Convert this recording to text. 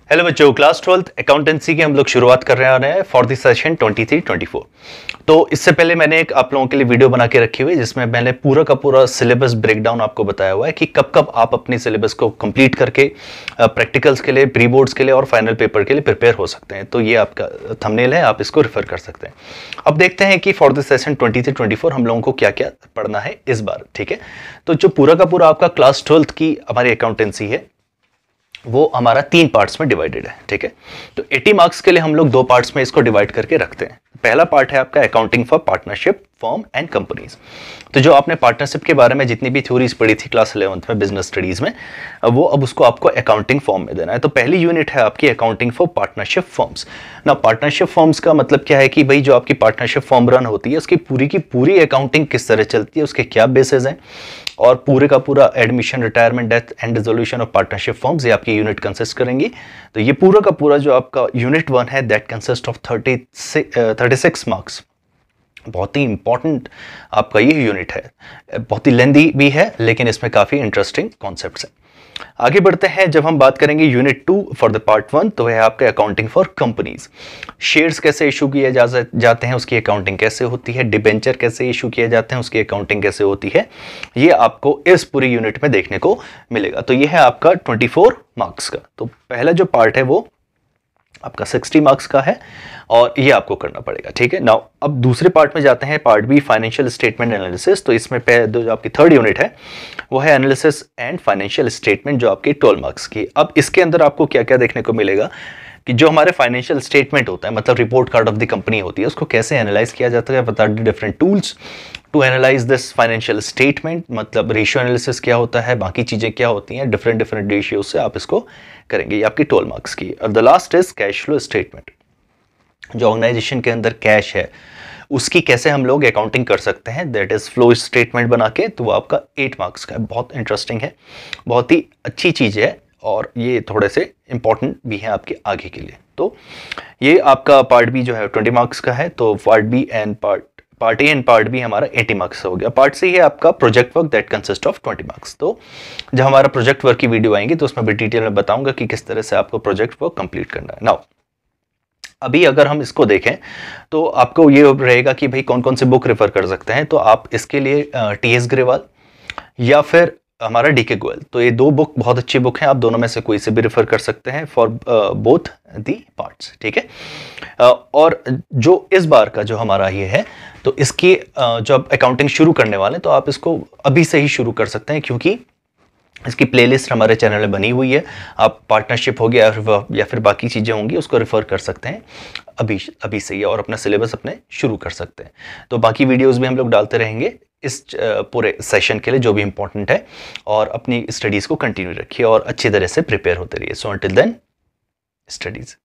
Hello बच्चों, class 12th accountancy की हम लोग शुरुआत कर रहे हैं फॉर दिस सेशन 23-24। तो इससे पहले मैंने एक आप लोगों के लिए वीडियो बना के रखी हुई है जिसमें मैंने पूरा का पूरा सिलेबस ब्रेकडाउन आपको बताया हुआ है कि कब कब आप अपनी सिलेबस को कंप्लीट करके प्रैक्टिकल्स के लिए, प्री बोर्ड्स के लिए और फाइनल पेपर के लिए प्रिपेयर हो सकते हैं। तो ये आपका थंबनेल है, आप इसको रेफर कर सकते हैं। अब देखते हैं कि फॉर दिस सेशन 23-24 हम लोगों को क्या क्या पढ़ना है इस बार। ठीक है, तो जो पूरा का पूरा आपका क्लास 12th की हमारी अकाउंटेंसी है वो हमारा 3 पार्ट्स में डिवाइडेड है। ठीक है, तो 80 मार्क्स के लिए हम लोग 2 पार्ट्स में इसको डिवाइड करके रखते हैं। पहला पार्ट है आपका accounting for partnership, firm and companies. तो जो आपने पार्टनरशिप के बारे में जितनी भी थ्योरीज पढ़ी थी क्लास 11th में बिजनेस स्टडीज में, वो अब उसको आपको अकाउंटिंग फॉर्म में देना है। तो पहली यूनिट है आपकी अकाउंटिंग फॉर पार्टनरशिप फर्म्स। ना पार्टनरशिप फर्म्स का मतलब क्या है कि भाई जो आपकी पार्टनरशिप फर्म रन होती है उसकी पूरी की पूरी अकाउंटिंग किस तरह चलती है, उसके क्या बेसिस हैं, और पूरे का पूरा admission, retirement, death and resolution of partnership firms, ये आपकी यूनिट कंसिस्ट करेंगी। तो ये पूरा का पूरा जो आपका यूनिट 1 है दैट कंसिस्ट ऑफ 36 मार्क्स। बहुत ही इंपॉर्टेंट आपका ये यूनिट है, बहुत ही लेंदी भी है लेकिन इसमें काफी इंटरेस्टिंग कॉन्सेप्ट्स हैं। आगे बढ़ते हैं, जब हम बात करेंगे यूनिट 2 फॉर द पार्ट 1, तो है आपके अकाउंटिंग फॉर कंपनीज। शेयर्स कैसे इशू किए जाते हैं उसकी अकाउंटिंग कैसे होती है, डिबेंचर कैसे इशू किए जाते हैं उसकी अकाउंटिंग कैसे होती है, ये आपको इस पूरी यूनिट में देखने को मिलेगा। तो ये है आपका 24 मार्क्स का। तो पहला जो पार्ट है वो आपका 60 मार्क्स का है और ये आपको करना पड़ेगा। ठीक है, नाउ अब दूसरे पार्ट में जाते हैं, part B, financial statement analysis. तो इसमें जो आपकी थर्ड यूनिट है वो है एनालिसिस एंड फाइनेंशियल स्टेटमेंट, जो आपकी 12 मार्क्स की। अब इसके अंदर आपको क्या क्या देखने को मिलेगा कि जो हमारे फाइनेंशियल स्टेटमेंट होता है, मतलब report card of the company होती है, उसको कैसे एनालाइज किया जाता है, बता the different tools to analyze this financial statement, मतलब रेशियो एनालिसिस क्या होता है, बाकी चीजें क्या होती हैं, डिफरेंट डिफरेंट रेशियो से आप इसको करेंगे। ये आपकी 12 मार्क्स की। और the last is cash flow statement, जो ऑर्गेनाइजेशन के अंदर कैश है उसकी कैसे हम लोग अकाउंटिंग कर सकते हैं, दैट इज फ्लो स्टेटमेंट बना के। तो वो आपका 8 मार्क्स का है। बहुत इंटरेस्टिंग है, बहुत ही अच्छी चीज है और ये थोड़े से इंपॉर्टेंट भी है आपके आगे के लिए। तो ये आपका पार्ट बी जो है 20 मार्क्स का है। तो part B and part A and part B हमारा 80 मार्क्स हो गया। पार्ट सी है आपका project work that consist of 20 marks. तो जब हमारा प्रोजेक्ट वर्क की वीडियो आएंगी तो उसमें भी डिटेल में बताऊंगा कि किस तरह से आपको प्रोजेक्ट वर्क कंप्लीट करना है। नाउ अभी अगर हम इसको देखें तो आपको ये रहेगा कि भाई कौन कौन से बुक रेफर कर सकते हैं। तो आप इसके लिए टीएस ग्रेवाल या फिर हमारा डीके गोयल, तो ये 2 बुक बहुत अच्छी बुक हैं, आप दोनों में से कोई से भी रेफर कर सकते हैं फॉर बोथ दी पार्ट्स। ठीक है, और जो इस बार का जो हमारा ये है, तो इसकी जो आप अकाउंटिंग शुरू करने वाले हैं तो आप इसको अभी से ही शुरू कर सकते हैं, क्योंकि इसकी प्लेलिस्ट हमारे चैनल में बनी हुई है। आप पार्टनरशिप हो गया या फिर बाकी चीज़ें होंगी उसको रेफर कर सकते हैं अभी से ही, और अपना सिलेबस अपने शुरू कर सकते हैं। तो बाकी वीडियोस भी हम लोग डालते रहेंगे इस पूरे सेशन के लिए जो भी इंपॉर्टेंट है, और अपनी स्टडीज़ को कंटिन्यू रखिए और अच्छी तरह से प्रिपेयर होते रहिए। So until then, studies.